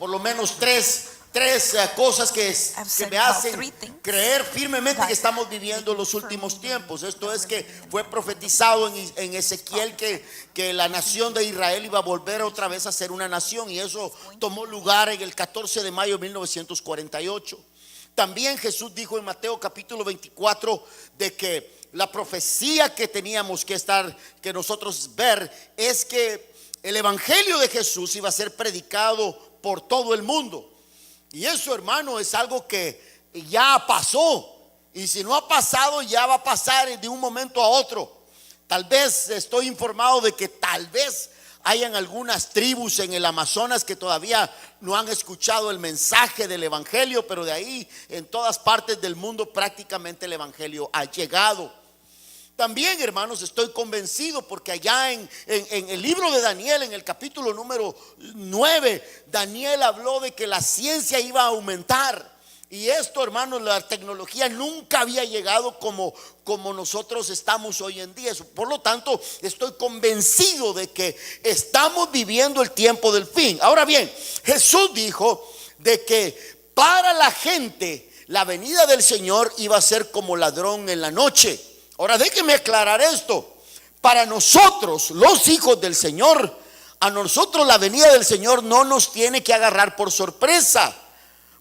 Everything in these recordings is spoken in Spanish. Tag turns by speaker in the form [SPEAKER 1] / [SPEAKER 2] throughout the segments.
[SPEAKER 1] por lo menos tres cosas que me hacen creer firmemente que estamos viviendo los últimos tiempos. Esto es que fue profetizado en Ezequiel que la nación de Israel iba a volver otra vez a ser una nación, y eso tomó lugar en el 14 de mayo de 1948. También Jesús dijo en Mateo capítulo 24 de que la profecía que teníamos que nosotros ver es que el evangelio de Jesús iba a ser predicado por todo el mundo. Y eso, hermano, es algo que ya pasó. Y si no ha pasado, ya va a pasar de un momento a otro. Tal vez estoy informado de que tal vez hayan algunas tribus en el Amazonas que todavía no han escuchado el mensaje del evangelio, pero de ahí en todas partes del mundo prácticamente el evangelio ha llegado. También, hermanos, estoy convencido porque allá en el libro de Daniel, en el capítulo número 9, Daniel habló de que la ciencia iba a aumentar. Y esto, hermanos, la tecnología nunca había llegado como nosotros estamos hoy en día. Por lo tanto, estoy convencido de que estamos viviendo el tiempo del fin. Ahora bien, Jesús dijo de que para la gente la venida del Señor iba a ser como ladrón en la noche. Ahora déjenme aclarar esto. Para nosotros, los hijos del Señor, a nosotros la venida del Señor no nos tiene que agarrar por sorpresa,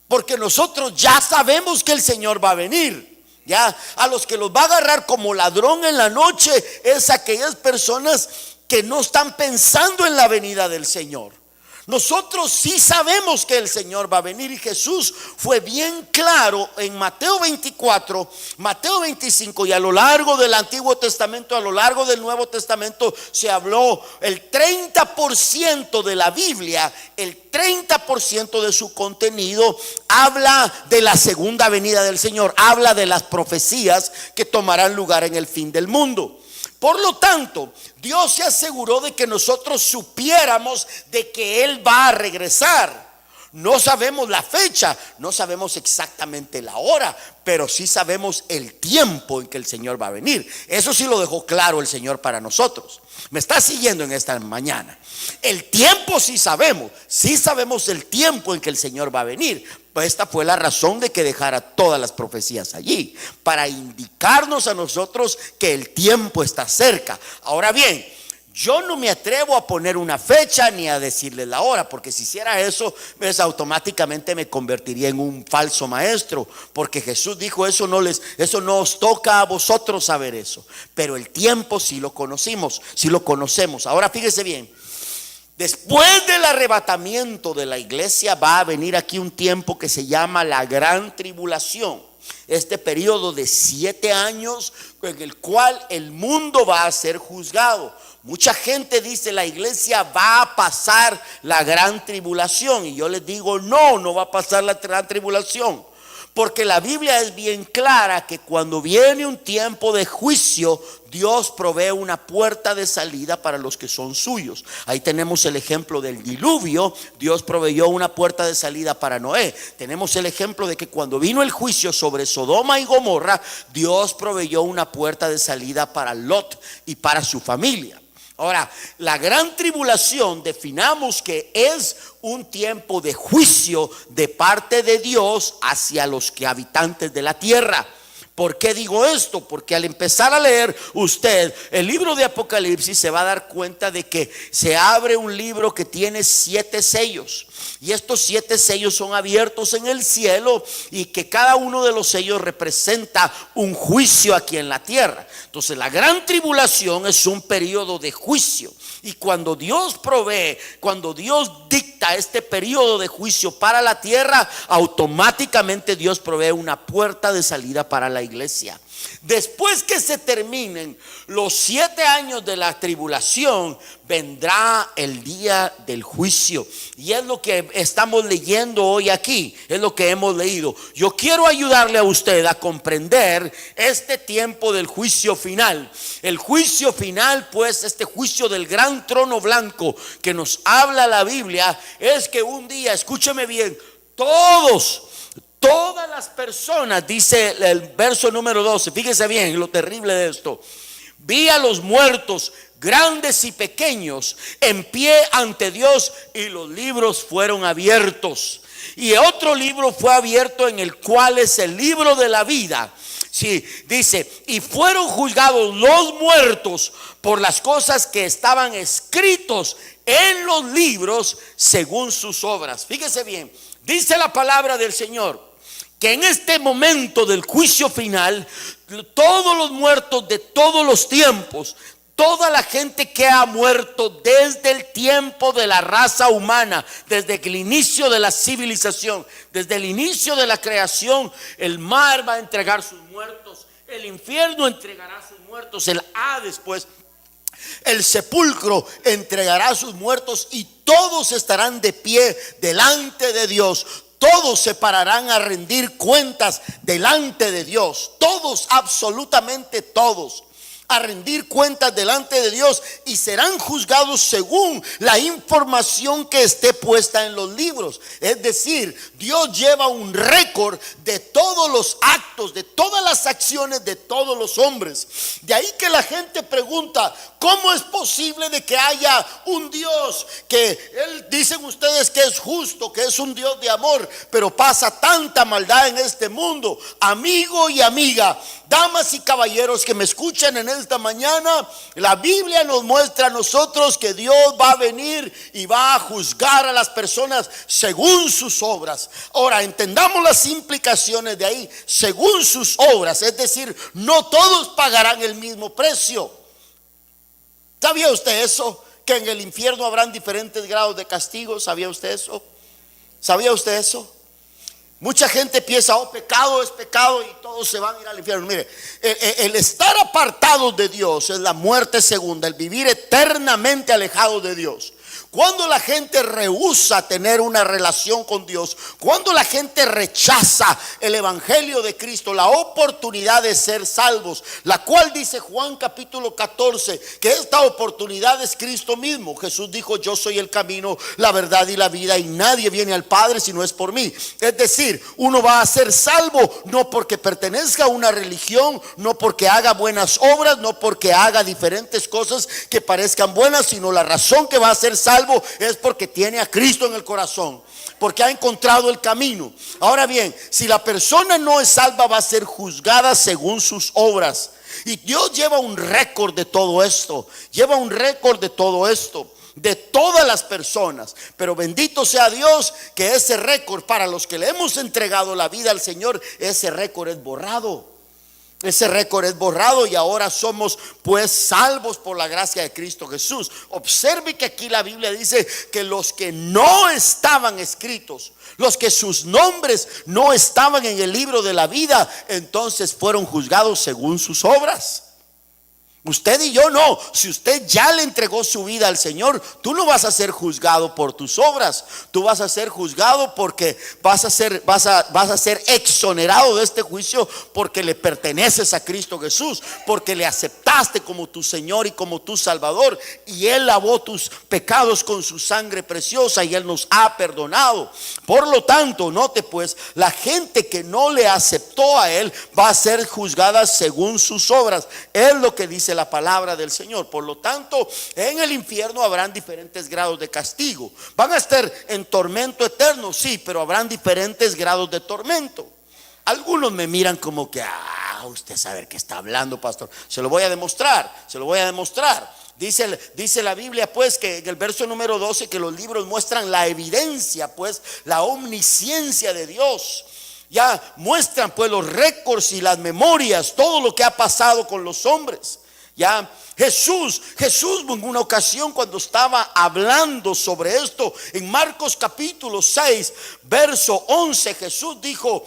[SPEAKER 1] porque nosotros ya sabemos que el Señor va a venir. Ya a los que los va a agarrar como ladrón en la noche es aquellas personas que no están pensando en la venida del Señor. Nosotros sí sabemos que el Señor va a venir, y Jesús fue bien claro en Mateo 24, Mateo 25, y a lo largo del Antiguo Testamento, a lo largo del Nuevo Testamento se habló el 30% de la Biblia, el 30% de su contenido habla de la segunda venida del Señor, habla de las profecías que tomarán lugar en el fin del mundo. Por lo tanto, Dios se aseguró de que nosotros supiéramos de que Él va a regresar. No sabemos la fecha, no sabemos exactamente la hora, pero sí sabemos el tiempo en que el Señor va a venir. Eso sí lo dejó claro el Señor para nosotros. ¿Me está siguiendo en esta mañana? El tiempo sí sabemos el tiempo en que el Señor va a venir. Pues esta fue la razón de que dejara todas las profecías allí, para indicarnos a nosotros que el tiempo está cerca. Ahora bien, yo no me atrevo a poner una fecha ni a decirle la hora, porque si hiciera eso, pues automáticamente me convertiría en un falso maestro, porque Jesús dijo eso no os toca a vosotros saber eso, pero el tiempo sí lo conocemos. Ahora fíjese bien, después del arrebatamiento de la iglesia va a venir aquí un tiempo que se llama la gran tribulación. Este periodo de 7 años en el cual el mundo va a ser juzgado. Mucha gente dice la iglesia va a pasar la gran tribulación, y yo les digo no va a pasar la gran tribulación, porque la Biblia es bien clara que cuando viene un tiempo de juicio, Dios provee una puerta de salida para los que son suyos. Ahí tenemos el ejemplo del diluvio. Dios proveyó una puerta de salida para Noé. Tenemos el ejemplo de que cuando vino el juicio sobre Sodoma y Gomorra, Dios proveyó una puerta de salida para Lot y para su familia. Ahora, la gran tribulación definamos que es un tiempo de juicio de parte de Dios hacia los habitantes de la tierra. ¿Por qué digo esto? Porque al empezar a leer usted el libro de Apocalipsis se va a dar cuenta de que se abre un libro que tiene 7 sellos. Y estos 7 sellos son abiertos en el cielo, y que cada uno de los sellos representa un juicio aquí en la tierra. Entonces la gran tribulación es un periodo de juicio. Y cuando Dios provee, cuando Dios dicta este periodo de juicio para la tierra, automáticamente Dios provee una puerta de salida para la iglesia. Después que se terminen los 7 años de la tribulación, vendrá el día del juicio. Y es lo que estamos leyendo hoy aquí, es lo que hemos leído. Yo quiero ayudarle a usted a comprender este tiempo del juicio final. El juicio final, pues, este juicio del gran trono blanco que nos habla la Biblia, es que un día, escúcheme bien, todas las personas, dice el verso número 12, fíjese bien lo terrible de esto: vi a los muertos grandes y pequeños, en pie ante Dios, y los libros fueron abiertos. Y otro libro fue abierto, en el cual es el libro de la vida. Sí, dice, y fueron juzgados los muertos por las cosas que estaban escritos en los libros según sus obras. Fíjese bien, dice la palabra del Señor que en este momento del juicio final, todos los muertos de todos los tiempos, toda la gente que ha muerto desde el tiempo de la raza humana, desde el inicio de la civilización, desde el inicio de la creación, el mar va a entregar sus muertos, el infierno entregará sus muertos, el Hades, pues, el sepulcro entregará sus muertos, y todos estarán de pie delante de Dios. Todos se pararán a rendir cuentas delante de Dios. Todos, absolutamente todos, a rendir cuentas delante de Dios, y serán juzgados según la información que esté puesta en los libros. Es decir, Dios lleva un récord de todos los actos, de todas las acciones de todos los hombres. De ahí que la gente pregunta: ¿cómo es posible de que haya un Dios que él, dicen ustedes que es justo, que es un Dios de amor, pero pasa tanta maldad en este mundo? Amigo y amiga, damas y caballeros que me escuchan en esta mañana, la Biblia nos muestra a nosotros que Dios va a venir y va a juzgar a las personas según sus obras. Ahora, entendamos las implicaciones de ahí, según sus obras, es decir, no todos pagarán el mismo precio. ¿Sabía usted eso? Que en el infierno habrán diferentes grados de castigo. ¿Sabía usted eso? ¿Sabía usted eso? Mucha gente piensa: oh, pecado es pecado y todos se van a ir al infierno. Mire, el estar apartados de Dios es la muerte segunda, el vivir eternamente alejados de Dios. Cuando la gente rehúsa tener una relación con Dios, cuando la gente rechaza el evangelio de Cristo, la oportunidad de ser salvos, la cual dice Juan capítulo 14, que esta oportunidad es Cristo mismo. Jesús dijo: yo soy el camino, la verdad y la vida, y nadie viene al Padre si no es por mí. Es decir, uno va a ser salvo no porque pertenezca a una religión, no porque haga buenas obras, no porque haga diferentes cosas que parezcan buenas, sino la razón que va a ser salvo es porque tiene a Cristo en el corazón, porque ha encontrado el camino. Ahora bien, si la persona no es salva, va a ser juzgada según sus obras. Y Dios lleva un récord de todo esto, lleva un récord de todo esto, de todas las personas. Pero bendito sea Dios que ese récord, para los que le hemos entregado la vida al Señor, ese récord es borrado. Ese récord es borrado, y ahora somos pues salvos por la gracia de Cristo Jesús. Observe que aquí la Biblia dice que los que no estaban escritos, los que sus nombres no estaban en el libro de la vida, entonces fueron juzgados según sus obras. Usted y yo no. Si usted ya le entregó su vida al Señor, tú no vas a ser juzgado por tus obras. Tú vas a ser juzgado porque vas a ser exonerado de este juicio, porque le perteneces a Cristo Jesús, porque le aceptaste como tu Señor y como tu Salvador, y Él lavó tus pecados con su sangre preciosa, y Él nos ha perdonado. Por lo tanto, note pues, la gente que no le aceptó a Él va a ser juzgada según sus obras. Es lo que dice la palabra del Señor. Por lo tanto, en el infierno habrán diferentes grados de castigo. Van a estar en tormento eterno, sí, pero habrán diferentes grados de tormento. Algunos me miran como que: usted sabe qué está hablando, pastor. Se lo voy a demostrar. Dice la Biblia pues que en el verso número 12 que los libros muestran la evidencia, pues la omnisciencia de Dios. Ya muestran pues los récords y las memorias, todo lo que ha pasado con los hombres. Ya Jesús en una ocasión, cuando estaba hablando sobre esto, en Marcos capítulo 6 verso 11, Jesús dijo: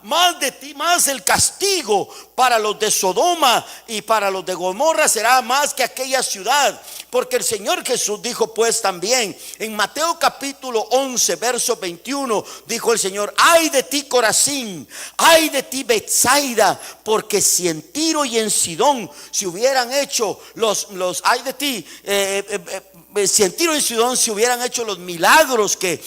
[SPEAKER 1] más el castigo para los de Sodoma y para los de Gomorra será más que aquella ciudad. Porque el Señor Jesús dijo pues también en Mateo capítulo 11 verso 21, dijo el Señor: ay de ti Corazín, ay de ti Betsaida, porque si en Tiro y en Sidón se hubieran hubieran hecho ay de ti, si en Tiro y Sidón se hubieran hecho los milagros que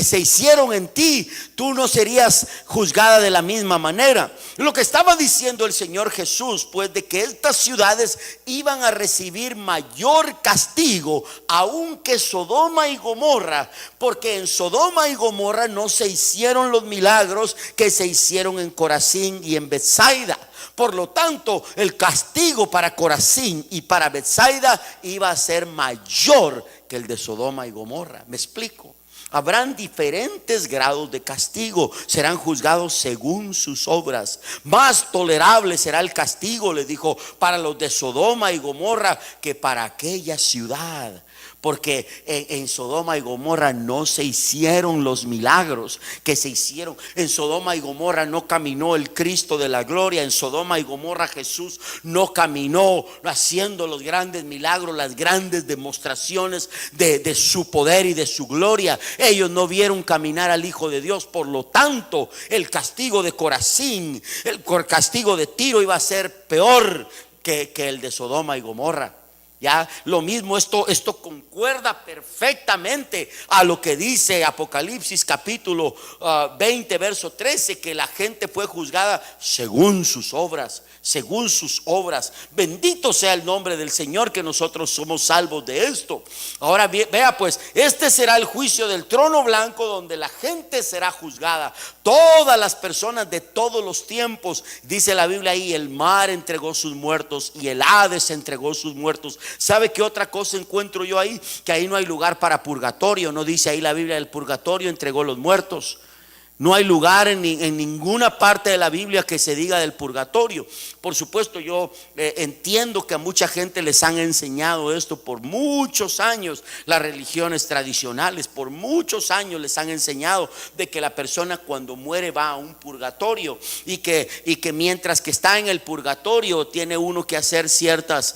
[SPEAKER 1] se hicieron en ti, tú no serías juzgada de la misma manera. Lo que estaba diciendo el Señor Jesús, pues, de que estas ciudades iban a recibir mayor castigo, aunque Sodoma y Gomorra, porque en Sodoma y Gomorra no se hicieron los milagros que se hicieron en Corazín y en Betsaida. Por lo tanto, el castigo para Corazín y para Betsaida iba a ser mayor que el de Sodoma y Gomorra. ¿Me explico? Habrán diferentes grados de castigo, serán juzgados según sus obras. Más tolerable será el castigo, le dijo, para los de Sodoma y Gomorra que para aquella ciudad. Porque en Sodoma y Gomorra no se hicieron los milagros que se hicieron. En Sodoma y Gomorra no caminó el Cristo de la gloria. En Sodoma y Gomorra Jesús no caminó haciendo los grandes milagros, las grandes demostraciones de su poder y de su gloria. Ellos no vieron caminar al Hijo de Dios. Por lo tanto, el castigo de Corazín, el castigo de Tiro iba a ser peor que el de Sodoma y Gomorra. Ya, lo mismo, esto concuerda perfectamente a lo que dice Apocalipsis capítulo 20 verso 13, que la gente fue juzgada según sus obras, según sus obras. Bendito sea el nombre del Señor, que nosotros somos salvos de esto. Ahora vea pues, este será el juicio del trono blanco, donde la gente será juzgada, todas las personas de todos los tiempos. Dice la Biblia ahí, el mar entregó sus muertos y el Hades entregó sus muertos. ¿Sabe qué otra cosa encuentro yo ahí? Que ahí no hay lugar para purgatorio. No dice ahí la Biblia, el purgatorio entregó los muertos. No hay lugar en ninguna parte de la Biblia que se diga del purgatorio. Por supuesto, yo entiendo que a mucha gente les han enseñado esto por muchos años. Las religiones tradicionales por muchos años les han enseñado de que la persona cuando muere va a un purgatorio, y que mientras que está en el purgatorio tiene uno que hacer ciertos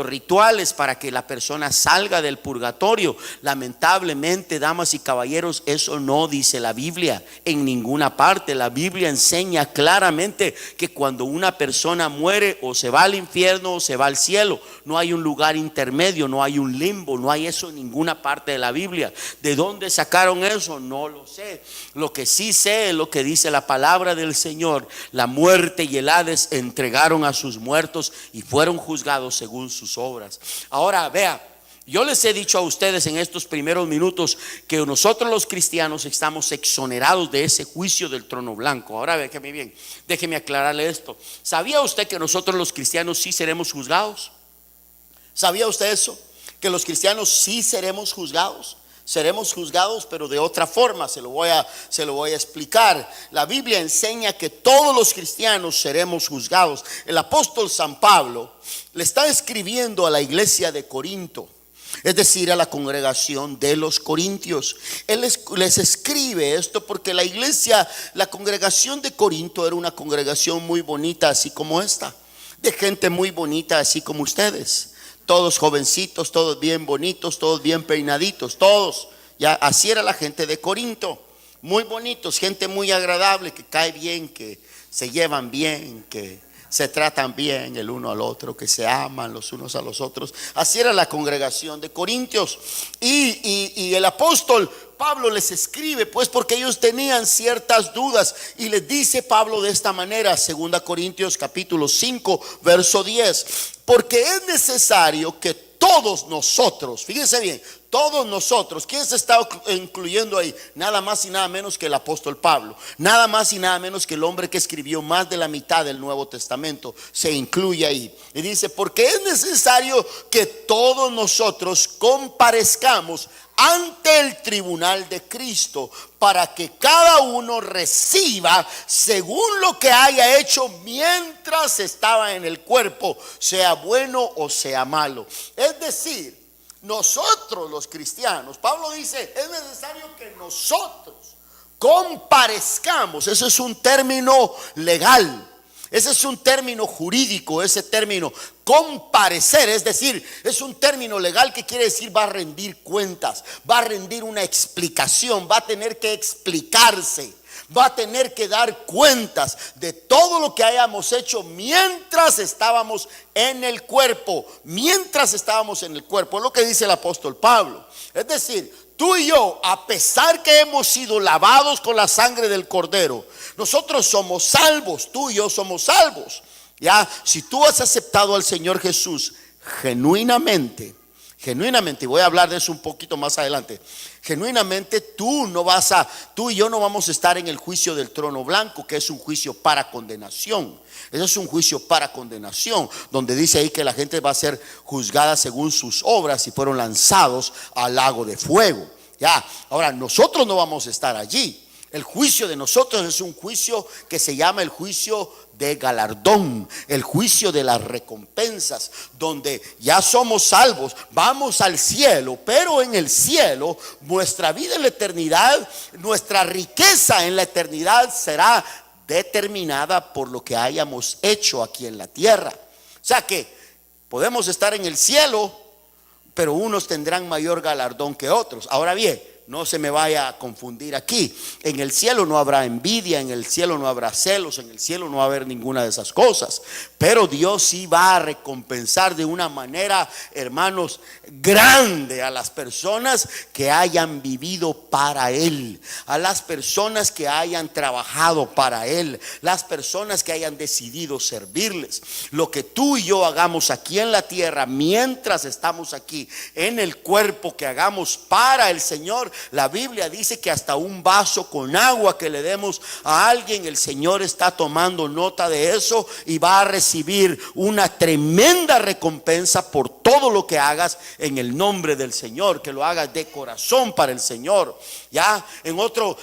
[SPEAKER 1] rituales para que la persona salga del purgatorio. Lamentablemente, damas y caballeros, eso no dice la Biblia. En ninguna parte la Biblia enseña claramente que cuando una persona muere, o se va al infierno o se va al cielo. No hay un lugar intermedio, no hay un limbo, no hay eso en ninguna parte de la Biblia. ¿De dónde sacaron eso? No lo sé. Lo que sí sé es lo que dice la palabra del Señor. La muerte y el Hades entregaron a sus muertos y fueron juzgados según sus obras. Ahora vea, yo les he dicho a ustedes en estos primeros minutos que nosotros los cristianos estamos exonerados de ese juicio del trono blanco. Ahora déjeme bien, déjeme aclararle esto. ¿Sabía usted que nosotros los cristianos sí seremos juzgados? ¿Sabía usted eso? Que los cristianos sí seremos juzgados. Seremos juzgados, pero de otra forma. Se lo voy a explicar. La Biblia enseña que todos los cristianos seremos juzgados. El apóstol San Pablo le está escribiendo a la iglesia de Corinto, es decir, a la congregación de los corintios. Él les escribe esto porque la congregación de Corinto era una congregación muy bonita, así como esta, de gente muy bonita, así como ustedes. Todos jovencitos, todos bien bonitos, todos bien peinaditos, todos. Ya, así era la gente de Corinto, muy bonitos, gente muy agradable, que cae bien, que se llevan bien, que se tratan bien el uno al otro, que se aman los unos a los otros. Así era la congregación de Corintios. Y el apóstol Pablo les escribe, pues, porque ellos tenían ciertas dudas, y les dice Pablo de esta manera, 2 Corintios capítulo 5 verso 10: porque es necesario que todos nosotros, fíjense bien, todos nosotros, ¿quién se está incluyendo ahí? Nada más y nada menos que el apóstol Pablo, nada más y nada menos que el hombre que escribió más de la mitad del Nuevo Testamento, se incluye ahí. Y dice, porque es necesario que todos nosotros comparezcamos ante el tribunal de Cristo, para que cada uno reciba según lo que haya hecho mientras estaba en el cuerpo, sea bueno o sea malo. Es decir, nosotros los cristianos, Pablo dice, es necesario que nosotros comparezcamos. Eso es un término legal, ese es un término jurídico, ese término comparecer, es decir, es un término legal que quiere decir va a rendir cuentas, va a rendir una explicación, va a tener que explicarse, va a tener que dar cuentas de todo lo que hayamos hecho mientras estábamos en el cuerpo. Mientras estábamos en el cuerpo, es lo que dice el apóstol Pablo. Es decir, tú y yo, a pesar que hemos sido lavados con la sangre del Cordero, nosotros somos salvos. Tú y yo somos salvos. Ya, si tú has aceptado al Señor Jesús genuinamente, y voy a hablar de eso un poquito más adelante. Genuinamente tú y yo no vamos a estar en el juicio del trono blanco, que es un juicio para condenación. Ese es un juicio para condenación, donde dice ahí que la gente va a ser juzgada según sus obras y fueron lanzados al lago de fuego. Ya, ahora nosotros no vamos a estar allí. El juicio de nosotros es un juicio que se llama el juicio de galardón, el juicio de las recompensas, donde ya somos salvos, vamos al cielo, pero en el cielo nuestra vida en la eternidad, nuestra riqueza en la eternidad será determinada por lo que hayamos hecho aquí en la tierra. O sea que podemos estar en el cielo, pero unos tendrán mayor galardón que otros. Ahora bien, no se me vaya a confundir aquí. En el cielo no habrá envidia, en el cielo no habrá celos, en el cielo no va a haber ninguna de esas cosas. Pero Dios sí va a recompensar de una manera, hermanos, grande a las personas que hayan vivido para Él, a las personas que hayan trabajado para Él, las personas que hayan decidido servirles. Lo que tú y yo hagamos aquí en la tierra, mientras estamos aquí en el cuerpo, que hagamos para el Señor, la Biblia dice que hasta un vaso con agua que le demos a alguien, el Señor está tomando nota de eso y va a recibir una tremenda recompensa por todo lo que hagas en el nombre del Señor, que lo hagas de corazón para el Señor. Ya en otro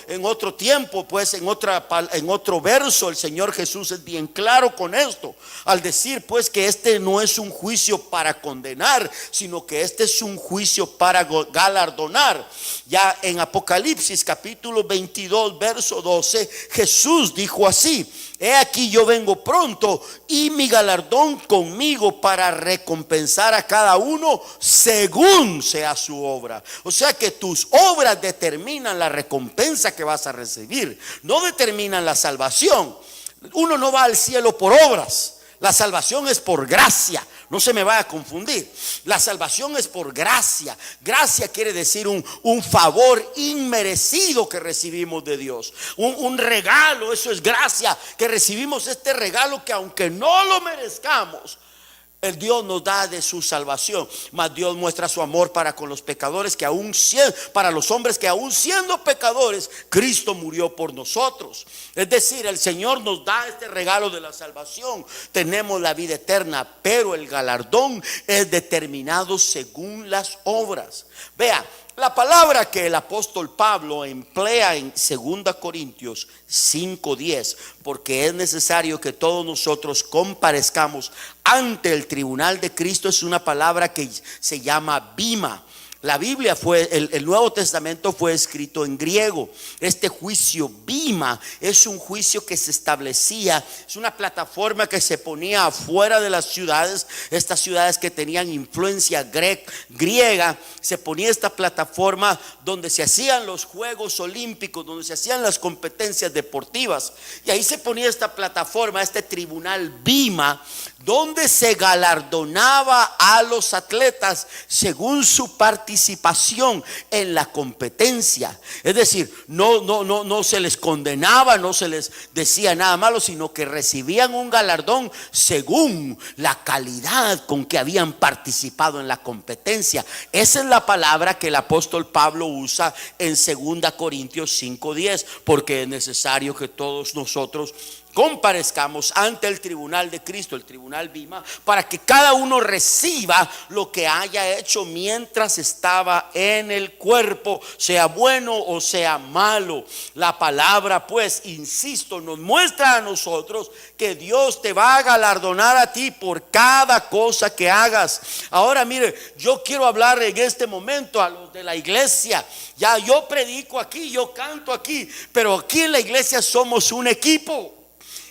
[SPEAKER 1] tiempo, pues en otro verso, el Señor Jesús es bien claro con esto, al decir pues que este no es un juicio para condenar, sino que este es un juicio para galardonar. Ya en Apocalipsis capítulo 22 verso 12, Jesús dijo así: he aquí yo vengo pronto y mi galardón conmigo para recompensar a cada uno según sea su obra. O sea que tus obras determinan la recompensa que vas a recibir, no determinan la salvación. Uno no va al cielo por obras. La salvación es por gracia, no se me vaya a confundir. La salvación es por gracia. Gracia quiere decir un favor inmerecido que recibimos de Dios, un regalo. Eso es gracia, que recibimos este regalo que aunque no lo merezcamos, el Dios nos da de su salvación. Mas Dios muestra su amor para con los pecadores, para los hombres que aún siendo pecadores, Cristo murió por nosotros. Es decir, el Señor nos da este regalo de la salvación. Tenemos la vida eterna, pero el galardón es determinado según las obras. Vea, la palabra que el apóstol Pablo emplea en 2 Corintios 5:10, porque es necesario que todos nosotros comparezcamos ante el tribunal de Cristo, es una palabra que se llama bima. La Biblia el Nuevo Testamento fue escrito en griego. Este juicio bima es un juicio que se establecía, es una plataforma que se ponía afuera de las ciudades, estas ciudades que tenían influencia griega, se ponía esta plataforma donde se hacían los Juegos Olímpicos, donde se hacían las competencias deportivas, y ahí se ponía esta plataforma, este tribunal bima, donde se galardonaba a los atletas según su participación en la competencia. Es decir, no se les condenaba, no se les decía nada malo, sino que recibían un galardón según la calidad con que habían participado en la competencia. Esa es la palabra que el apóstol Pablo usa en 2 Corintios 5:10, porque es necesario que todos nosotros comparezcamos ante el tribunal de Cristo, el tribunal bima, para que cada uno reciba lo que haya hecho mientras estaba en el cuerpo, sea bueno o sea malo. La palabra, pues, insisto, nos muestra a nosotros que Dios te va a galardonar a ti por cada cosa que hagas. Ahora mire, yo quiero hablar en este momento a los de la iglesia. Ya yo predico aquí, yo canto aquí, pero aquí en la iglesia somos un equipo.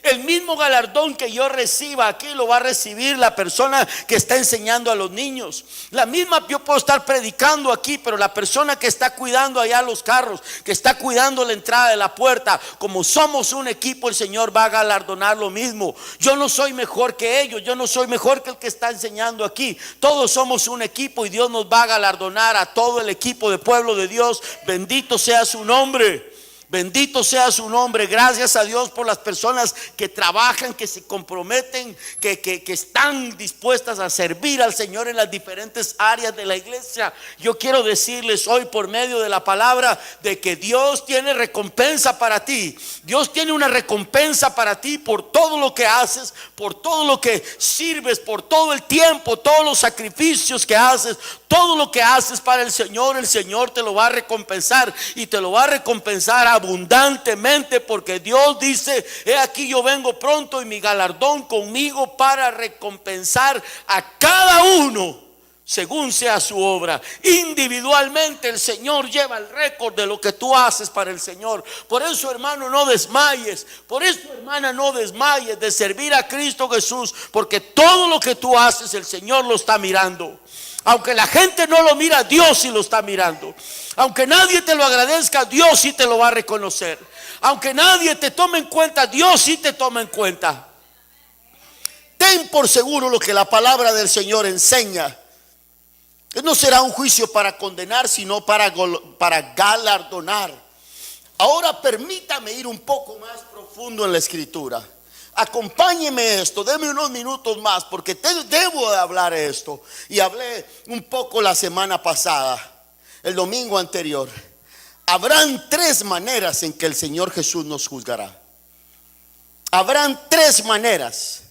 [SPEAKER 1] El mismo galardón que yo reciba aquí lo va a recibir la persona que está enseñando a los niños. La misma, yo puedo estar predicando aquí, pero la persona que está cuidando allá los carros, que está cuidando la entrada de la puerta, como somos un equipo, el Señor va a galardonar lo mismo. Yo no soy mejor que ellos, yo no soy mejor que el que está enseñando aquí. Todos somos un equipo y Dios nos va a galardonar a todo el equipo de pueblo de Dios. Bendito sea su nombre. Bendito sea su nombre. Gracias a Dios por las personas que trabajan, que se comprometen, que están dispuestas a servir al Señor en las diferentes áreas de la iglesia. Yo quiero decirles hoy por medio de la palabra de que Dios tiene recompensa para ti. Dios tiene una recompensa para ti por todo lo que haces, por todo lo que sirves, por todo el tiempo, todos los sacrificios que haces. Todo lo que haces para el Señor te lo va a recompensar, y te lo va a recompensar abundantemente, porque Dios dice: he aquí yo vengo pronto y mi galardón conmigo para recompensar a cada uno según sea su obra. Individualmente el Señor lleva el récord de lo que tú haces para el Señor. Por eso, hermano, no desmayes. Por eso, hermana, no desmayes de servir a Cristo Jesús, porque todo lo que tú haces el Señor lo está mirando. Aunque la gente no lo mira, Dios sí lo está mirando. Aunque nadie te lo agradezca, Dios sí te lo va a reconocer. Aunque nadie te tome en cuenta, Dios sí te toma en cuenta. Ten por seguro lo que la palabra del Señor enseña. No será un juicio para condenar, sino para galardonar. Ahora permítame ir un poco más profundo en la escritura. Acompáñeme esto, deme unos minutos más, porque debo de hablar esto. Y hablé un poco la semana pasada, el domingo anterior. Habrán tres maneras en que el Señor Jesús nos juzgará. Habrán tres maneras,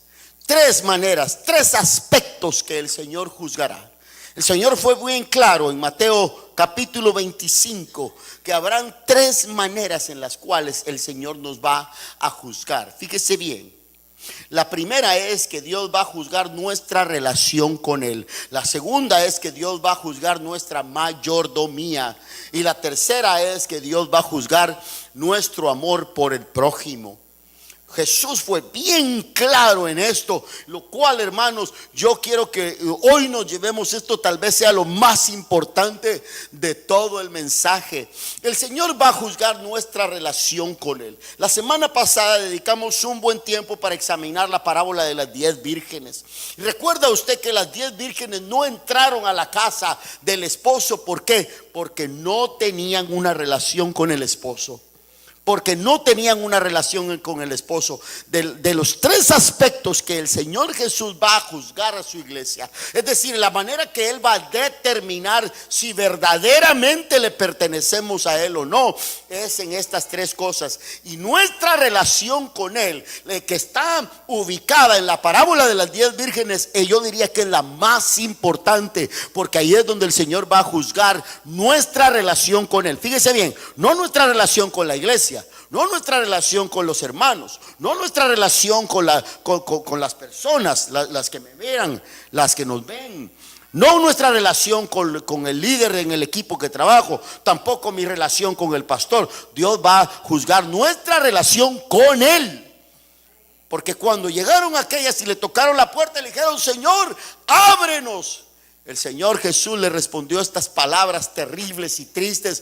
[SPEAKER 1] tres aspectos que el Señor juzgará. El Señor fue bien claro en Mateo capítulo 25 que habrán tres maneras en las cuales el Señor nos va a juzgar. Fíjese bien. La primera es que Dios va a juzgar nuestra relación con Él. La segunda es que Dios va a juzgar nuestra mayordomía. Y la tercera es que Dios va a juzgar nuestro amor por el prójimo. Jesús fue bien claro en esto, lo cual, hermanos, yo quiero que hoy nos llevemos esto, tal vez sea lo más importante de todo el mensaje. El Señor va a juzgar nuestra relación con Él. La semana pasada dedicamos un buen tiempo para examinar la parábola de las 10 vírgenes. ¿Recuerda usted que las 10 vírgenes no entraron a la casa del esposo? ¿Por qué? Porque no tenían una relación con el esposo. Porque no tenían una relación con el esposo. De los tres aspectos que el Señor Jesús va a juzgar a su iglesia, es decir, la manera que Él va a determinar si verdaderamente le pertenecemos a Él o no, es en estas tres cosas. Y nuestra relación con Él, que está ubicada en la parábola de las 10 vírgenes, yo diría que es la más importante, porque ahí es donde el Señor va a juzgar nuestra relación con Él. Fíjese bien, no nuestra relación con la iglesia, no nuestra relación con los hermanos, no nuestra relación con las personas, las que me vean, las que nos ven, no nuestra relación con el líder en el equipo que trabajo, tampoco mi relación con el pastor. Dios va a juzgar nuestra relación con Él. Porque cuando llegaron aquellas y le tocaron la puerta y le dijeron: Señor, ábrenos, el Señor Jesús le respondió estas palabras terribles y tristes: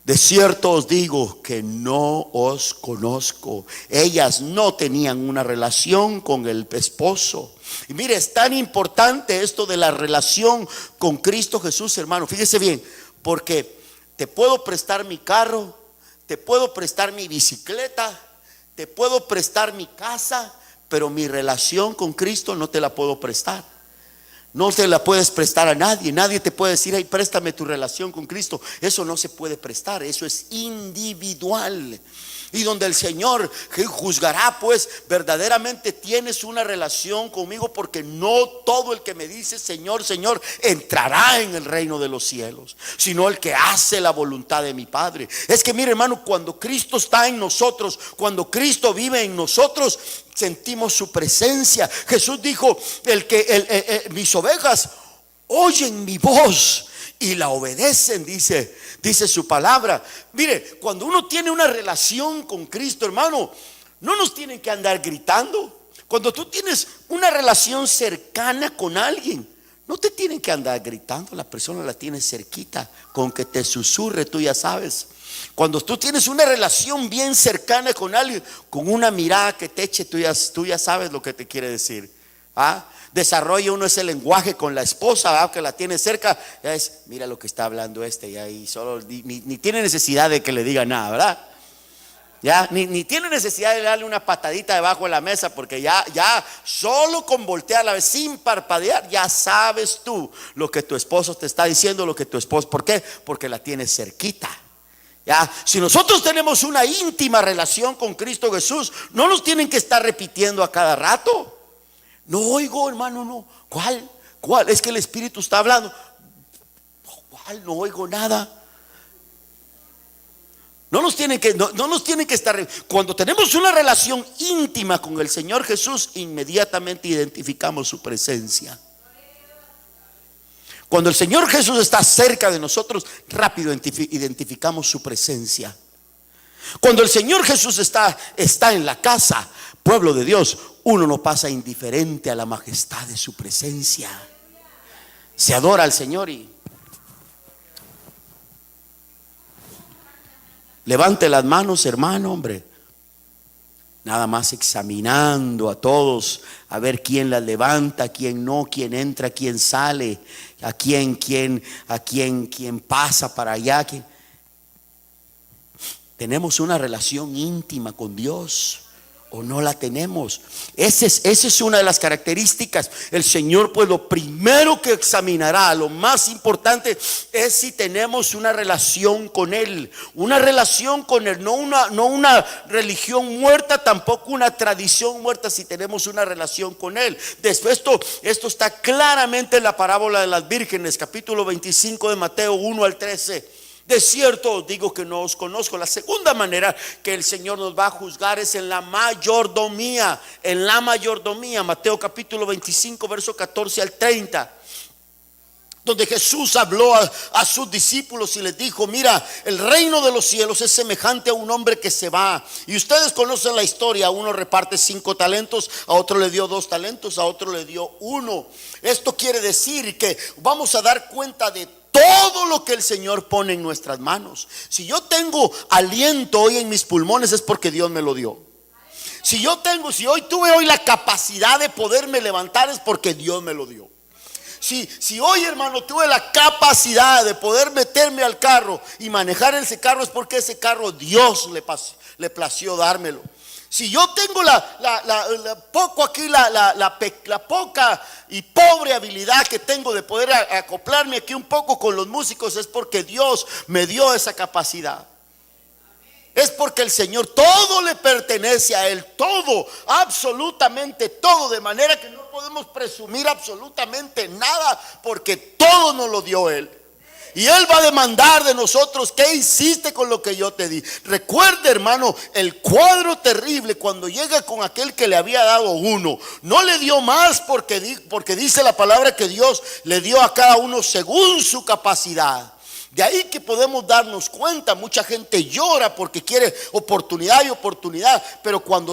[SPEAKER 1] de cierto os digo que no os conozco. Ellas no tenían una relación con el esposo. Y mire, es tan importante esto de la relación con Cristo Jesús, hermano. Fíjese bien, porque te puedo prestar mi carro, te puedo prestar mi bicicleta, te puedo prestar mi casa, pero mi relación con Cristo no te la puedo prestar. No se la puedes prestar a nadie. Nadie te puede decir: ay, préstame tu relación con Cristo. Eso no se puede prestar. Eso es individual. Y donde el Señor juzgará, pues verdaderamente tienes una relación conmigo, porque no todo el que me dice Señor, Señor entrará en el reino de los cielos, sino el que hace la voluntad de mi Padre. Es que mire, hermano, cuando Cristo está en nosotros, cuando Cristo vive en nosotros, sentimos su presencia. Jesús dijo: mis ovejas oyen mi voz y la obedecen, dice su palabra. Mire, cuando uno tiene una relación con Cristo, hermano, no nos tienen que andar gritando. Cuando tú tienes una relación cercana con alguien, no te tienen que andar gritando. La persona la tienes cerquita, con que te susurre, tú ya sabes. Cuando tú tienes una relación bien cercana con alguien, con una mirada que te eche, tú ya sabes lo que te quiere decir. Desarrolla uno ese lenguaje con la esposa, que la tiene cerca. Ya es, mira lo que está hablando y ahí solo ni tiene necesidad de que le diga nada, ¿verdad? Ya, ni tiene necesidad de darle una patadita debajo de la mesa, porque ya solo con voltearla sin parpadear, ya sabes tú lo que tu esposo te está diciendo, lo que tu esposo, ¿por qué? Porque la tienes cerquita. Ya, si nosotros tenemos una íntima relación con Cristo Jesús, no nos tienen que estar repitiendo a cada rato. No oigo, hermano, no. ¿Cuál? Es que el Espíritu está hablando. ¿Cuál? No oigo nada. No nos tienen que estar. Cuando tenemos una relación íntima con el Señor Jesús, inmediatamente identificamos su presencia. Cuando el Señor Jesús está cerca de nosotros, rápido identificamos su presencia. Cuando el Señor Jesús está en la casa, pueblo de Dios, uno no pasa indiferente a la majestad de su presencia. Se adora al Señor y levante las manos, hermano, hombre. Nada más examinando a todos, a ver quién las levanta, quién no, quién entra, quién sale, a quién pasa para allá. ¿Tenemos una relación íntima con Dios o no la tenemos? Esa es una de las características. El Señor, pues, lo primero que examinará, lo más importante, es si tenemos una relación con Él. Una relación con Él, no una religión muerta, tampoco una tradición muerta, si tenemos una relación con Él. Después esto está claramente en la parábola de las vírgenes, capítulo 25 de Mateo 1 al 13. De cierto os digo que no os conozco. La segunda manera que el Señor nos va a juzgar es en la mayordomía. En la mayordomía, Mateo capítulo 25, verso 14 al 30. Donde Jesús habló a sus discípulos y les dijo: mira, el reino de los cielos es semejante a un hombre que se va. Y ustedes conocen la historia. A uno reparte 5 talentos, a otro le dio 2 talentos, a otro le dio 1. Esto quiere decir que vamos a dar cuenta de todo lo que el Señor pone en nuestras manos. Si yo tengo aliento hoy en mis pulmones, es porque Dios me lo dio. Si hoy tuve la capacidad de poderme levantar, es porque Dios me lo dio. Si hoy, hermano, tuve la capacidad de poder meterme al carro y manejar ese carro, es porque ese carro Dios le plació dármelo. Si yo tengo la poca y pobre habilidad que tengo de poder acoplarme aquí un poco con los músicos, es porque Dios me dio esa capacidad. Es porque el Señor, todo le pertenece a Él, todo, absolutamente todo, de manera que no podemos presumir absolutamente nada, porque todo nos lo dio Él. Y Él va a demandar de nosotros: ¿qué hiciste con lo que yo te di? Recuerde, hermano, el cuadro terrible cuando llega con aquel que le había dado 1. No le dio más porque dice la palabra que Dios le dio a cada uno según su capacidad. De ahí que podemos darnos cuenta, mucha gente llora porque quiere oportunidad y oportunidad, pero cuando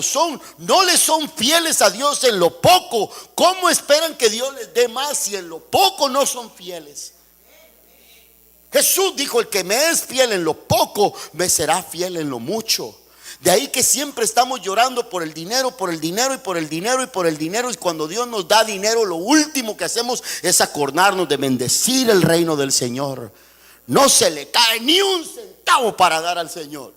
[SPEAKER 1] no le son fieles a Dios en lo poco, ¿cómo esperan que Dios les dé más si en lo poco no son fieles? Jesús dijo: el que me es fiel en lo poco, me será fiel en lo mucho. De ahí que siempre estamos llorando por el dinero, por el dinero y por el dinero y por el dinero. Y cuando Dios nos da dinero, lo último que hacemos es acordarnos de bendecir el reino del Señor. No se le cae ni un centavo para dar al Señor.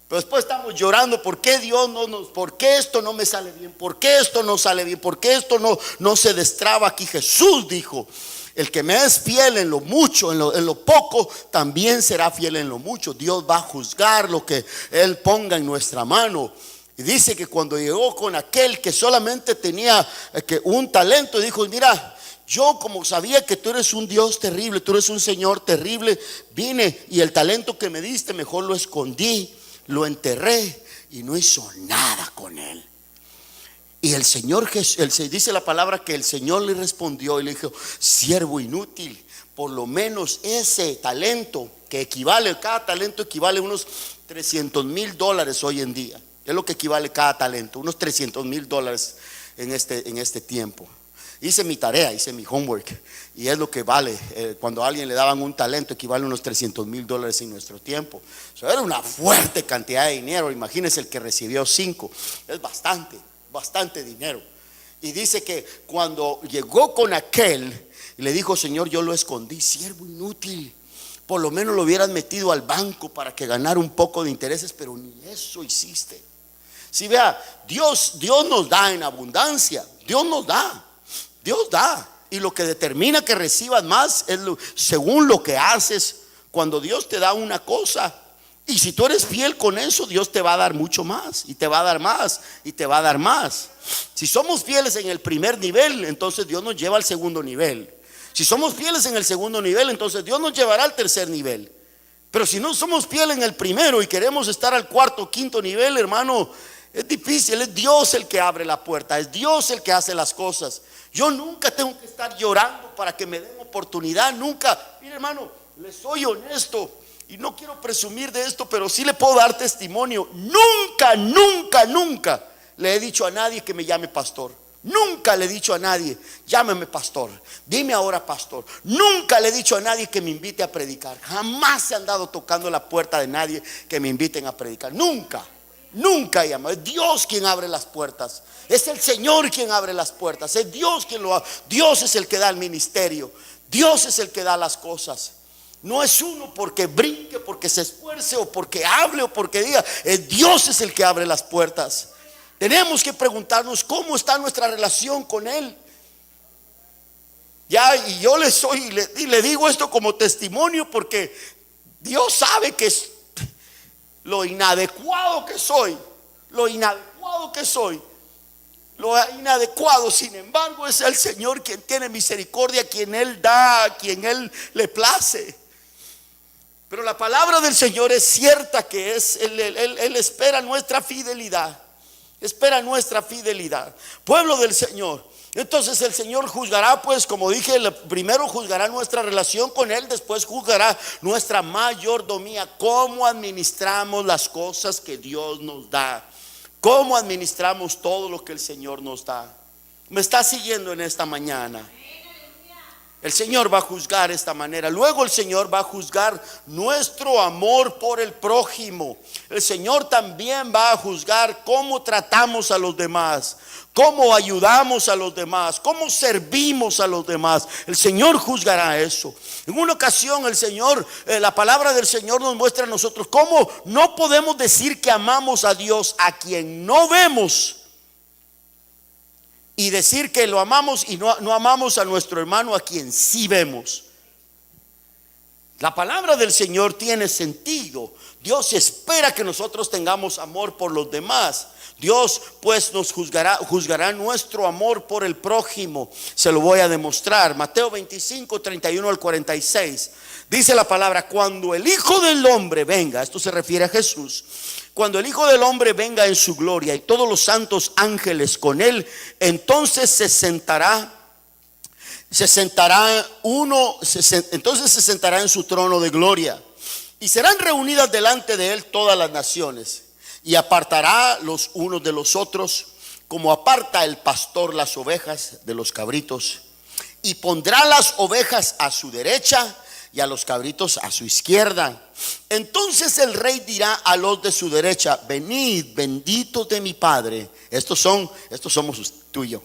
[SPEAKER 1] Pero después estamos llorando: ¿por qué Dios por qué esto no me sale bien? ¿Por qué esto no sale bien? ¿Por qué esto no se destraba aquí? Jesús dijo: el que me es fiel en lo mucho, en lo poco, también será fiel en lo mucho. Dios va a juzgar lo que Él ponga en nuestra mano. Y dice que cuando llegó con aquel que solamente tenía un talento, dijo: mira, yo, como sabía que tú eres un Dios terrible, tú eres un Señor terrible, vine y el talento que me diste mejor lo escondí, lo enterré y no hizo nada con él. Y el Señor, dice la palabra que el Señor le respondió y le dijo: siervo inútil, por lo menos ese talento que equivale, cada talento equivale a unos $300,000 hoy en día. Es lo que equivale cada talento, unos $300,000 en este tiempo. Hice mi tarea, hice mi homework, y es lo que vale. Cuando a alguien le daban un talento, equivale a unos $300,000 en nuestro tiempo. Eso era una fuerte cantidad de dinero. Imagínense el que recibió 5, es bastante dinero. Y dice que cuando llegó con aquel, le dijo: Señor, yo lo escondí, siervo inútil, por lo menos lo hubieras metido al banco para que ganara un poco de intereses, pero ni eso hiciste. Si vea, Dios nos da en abundancia, Dios da, y lo que determina que recibas más es según lo que haces. Cuando Dios te da una cosa, y si tú eres fiel con eso, Dios te va a dar mucho más, y te va a dar más, y te va a dar más. Si somos fieles en el primer nivel, entonces Dios nos lleva al segundo nivel. Si somos fieles en el segundo nivel, entonces Dios nos llevará al tercer nivel. Pero si no somos fieles en el primero y queremos estar al cuarto o quinto nivel, hermano, es difícil. Es Dios el que abre la puerta, es Dios el que hace las cosas. Yo nunca tengo que estar llorando para que me den oportunidad, nunca. Mire, hermano, le soy honesto y no quiero presumir de esto, pero sí le puedo dar testimonio. Nunca le he dicho a nadie que me llame pastor. Nunca le he dicho a nadie: llámeme pastor, dime ahora pastor. Nunca le he dicho a nadie que me invite a predicar. Jamás se han dado tocando la puerta de nadie que me inviten a predicar. Nunca he llamado. Es Dios quien abre las puertas. Es el Señor quien abre las puertas. Es Dios quien lo abre. Dios es el que da el ministerio. Dios es el que da las cosas. No es uno porque brinque, porque se esfuerce, o porque hable, o porque diga. Es Dios es el que abre las puertas. Tenemos que preguntarnos cómo está nuestra relación con Él. Y yo le digo esto como testimonio, porque Dios sabe que es lo inadecuado que soy. Sin embargo, es el Señor quien tiene misericordia, quien Él da, a quien Él le place. Pero la palabra del Señor es cierta, que Él espera nuestra fidelidad. Pueblo del Señor. Entonces el Señor juzgará, pues, como dije, primero juzgará nuestra relación con Él, después juzgará nuestra mayordomía, cómo administramos las cosas que Dios nos da, cómo administramos todo lo que el Señor nos da. ¿Me está siguiendo en esta mañana? El Señor va a juzgar esta manera. Luego el Señor va a juzgar nuestro amor por el prójimo. El Señor también va a juzgar cómo tratamos a los demás, cómo ayudamos a los demás, cómo servimos a los demás. El Señor juzgará eso. En una ocasión el Señor, la palabra del Señor nos muestra a nosotros cómo no podemos decir que amamos a Dios a quien no vemos, y decir que lo amamos y no amamos a nuestro hermano a quien sí vemos. La palabra del Señor tiene sentido. Dios espera que nosotros tengamos amor por los demás. Dios pues nos juzgará nuestro amor por el prójimo. Se lo voy a demostrar. Mateo 25, 31 al 46. Dice la palabra: cuando el Hijo del Hombre venga, esto se refiere a Jesús, cuando el Hijo del Hombre venga en su gloria y todos los santos ángeles con Él, entonces se sentará en su trono de gloria, y serán reunidas delante de Él todas las naciones, y apartará los unos de los otros, como aparta el pastor las ovejas de los cabritos, y pondrá las ovejas a su derecha y a los cabritos a su izquierda. Entonces el rey dirá a los de su derecha: venid, benditos de mi Padre. Estos somos tú y yo,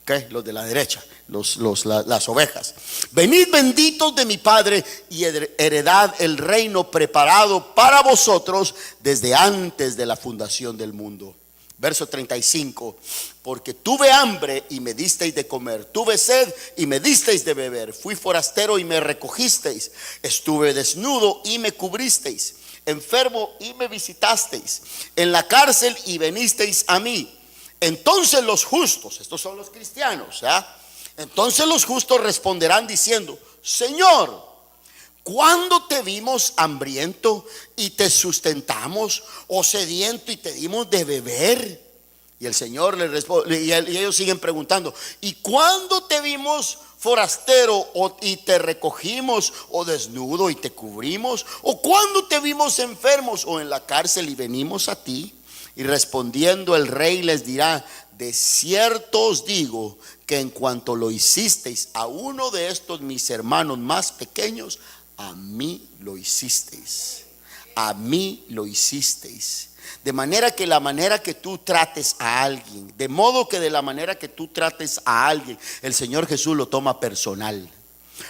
[SPEAKER 1] ¿okay? Los de la derecha, las ovejas. Venid, benditos de mi Padre, y heredad el reino preparado para vosotros desde antes de la fundación del mundo. Verso 35: porque tuve hambre y me disteis de comer, tuve sed y me disteis de beber, fui forastero y me recogisteis, estuve desnudo y me cubristeis, enfermo y me visitasteis, en la cárcel y venisteis a mí. Entonces los justos, estos son los cristianos, entonces los justos responderán diciendo: Señor, ¿cuándo te vimos hambriento y te sustentamos, o sediento y te dimos de beber? Y el Señor les responde, y ellos siguen preguntando: ¿y cuándo te vimos forastero y te recogimos, o desnudo y te cubrimos? ¿O cuando te vimos enfermos o en la cárcel y venimos a ti? Y respondiendo el rey les dirá: de cierto os digo que en cuanto lo hicisteis a uno de estos mis hermanos más pequeños, a mí lo hicisteis. A mí lo hicisteis. De manera que la manera que tú trates a alguien, de modo que de la manera que tú trates a alguien, el Señor Jesús lo toma personal.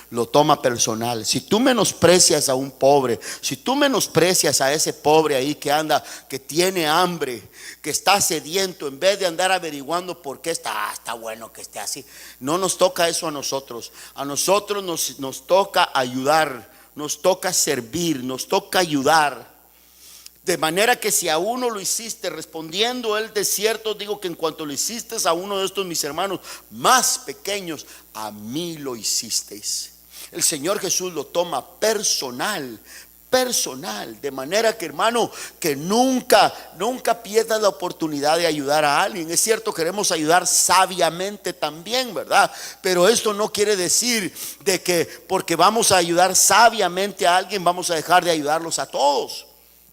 [SPEAKER 1] Lo toma personal. Si tú menosprecias a un pobre, si tú menosprecias a ese pobre ahí que anda, que tiene hambre, que está sediento, en vez de andar averiguando por qué está bueno que esté así, no nos toca eso a nosotros. A nosotros nos toca ayudar, nos toca servir, nos toca ayudar. De manera que si a uno lo hiciste, respondiendo él: de cierto digo que en cuanto lo hiciste a uno de estos mis hermanos más pequeños, a mí lo hicisteis. El Señor Jesús lo toma personal. De manera que, hermano, que nunca pierdas la oportunidad de ayudar a alguien. Es cierto, queremos ayudar sabiamente también, ¿verdad? Pero esto no quiere decir de que porque vamos a ayudar sabiamente a alguien vamos a dejar de ayudarlos a todos.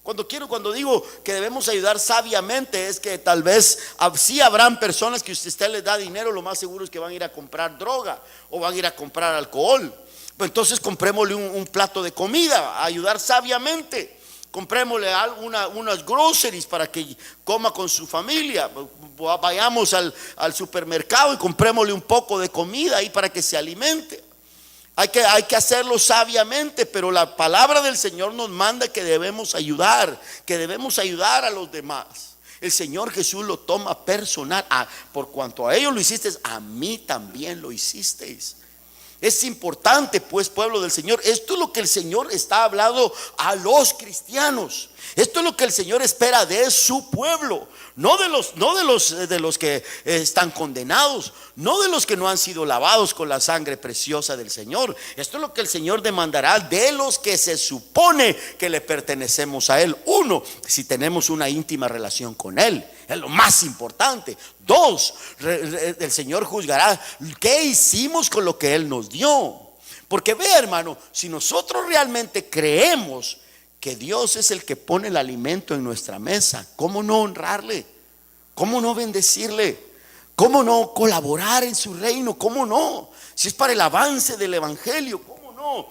[SPEAKER 1] Cuando digo que debemos ayudar sabiamente, es que tal vez sí habrán personas que usted les da dinero, lo más seguro es que van a ir a comprar droga o van a ir a comprar alcohol. Entonces comprémosle un plato de comida, a ayudar sabiamente. Comprémosle unas groceries para que coma con su familia. Vayamos al supermercado y comprémosle un poco de comida ahí para que se alimente. Hay que hacerlo sabiamente, pero la palabra del Señor nos manda que debemos ayudar a los demás. El Señor Jesús lo toma personal. Por cuanto a ellos lo hicisteis, a mí también lo hicisteis. Es importante, pues, pueblo del Señor, esto es lo que el Señor está hablando a los cristianos. Esto es lo que el Señor espera de su pueblo, no de los que están condenados, no de los que no han sido lavados con la sangre preciosa del Señor. Esto es lo que el Señor demandará de los que se supone que le pertenecemos a Él. Uno, si tenemos una íntima relación con Él, es lo más importante. Dos, el Señor juzgará qué hicimos con lo que Él nos dio. Porque ve, hermano, si nosotros realmente creemos que Dios es el que pone el alimento en nuestra mesa, ¿cómo no honrarle? ¿Cómo no bendecirle? ¿Cómo no colaborar en su reino? ¿Cómo no? Si es para el avance del evangelio, ¿cómo no?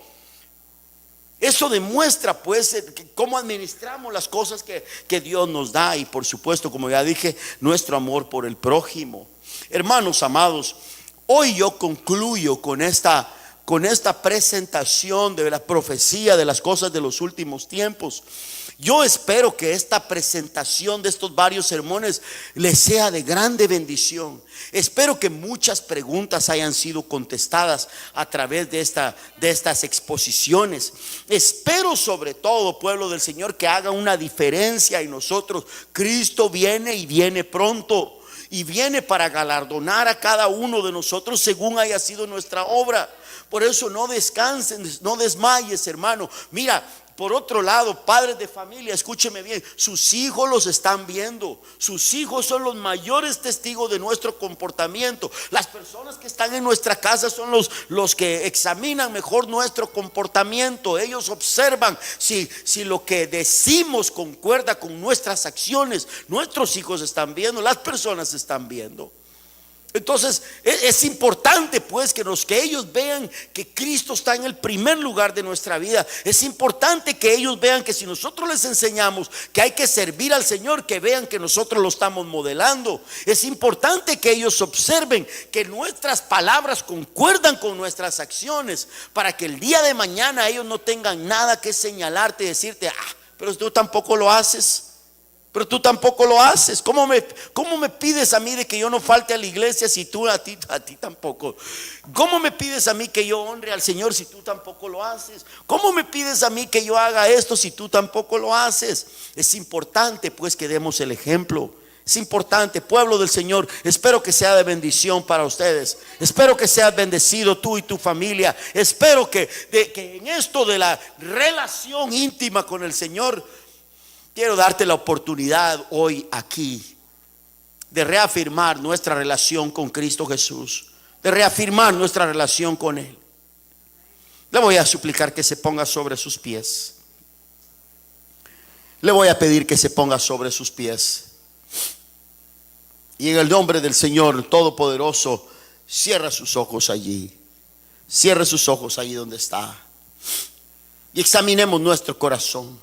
[SPEAKER 1] Eso demuestra, pues, cómo administramos las cosas que Dios nos da. Y por supuesto, como ya dije, nuestro amor por el prójimo. Hermanos amados, hoy yo concluyo con esta presentación de la profecía de las cosas de los últimos tiempos. Yo espero que esta presentación de estos varios sermones les sea de grande bendición. Espero que muchas preguntas hayan sido contestadas a través de estas exposiciones. Espero sobre todo, pueblo del Señor, que haga una diferencia en nosotros. Cristo viene y viene pronto, y viene para galardonar a cada uno de nosotros según haya sido nuestra obra. Por eso no descansen, no desmayes, hermano. Mira, por otro lado, padres de familia, escúcheme bien, sus hijos los están viendo. Sus hijos son los mayores testigos de nuestro comportamiento. Las personas que están en nuestra casa son los que examinan mejor nuestro comportamiento. Ellos observan si lo que decimos concuerda con nuestras acciones. Nuestros hijos están viendo, las personas están viendo. Entonces es importante, pues, que ellos vean que Cristo está en el primer lugar de nuestra vida. Es importante que ellos vean que si nosotros les enseñamos que hay que servir al Señor, que vean que nosotros lo estamos modelando. Es importante que ellos observen que nuestras palabras concuerdan con nuestras acciones, para que el día de mañana ellos no tengan nada que señalarte y decirte: pero tú tampoco lo haces. Pero tú tampoco lo haces. ¿Cómo me pides a mí de que yo no falte a la iglesia si tú a ti tampoco? ¿Cómo me pides a mí que yo honre al Señor si tú tampoco lo haces? ¿Cómo me pides a mí que yo haga esto si tú tampoco lo haces? Es importante, pues, que demos el ejemplo. Es importante, pueblo del Señor. Espero que sea de bendición para ustedes. Espero que seas bendecido tú y tu familia. Espero que en esto de la relación íntima con el Señor, quiero darte la oportunidad hoy aquí de reafirmar nuestra relación con Cristo Jesús. de reafirmar nuestra relación con Él. Le voy a suplicar que se ponga sobre sus pies. Le voy a pedir que se ponga sobre sus pies. Y en el nombre del Señor Todopoderoso, cierra sus ojos allí. Cierre sus ojos allí donde está. Y examinemos nuestro corazón.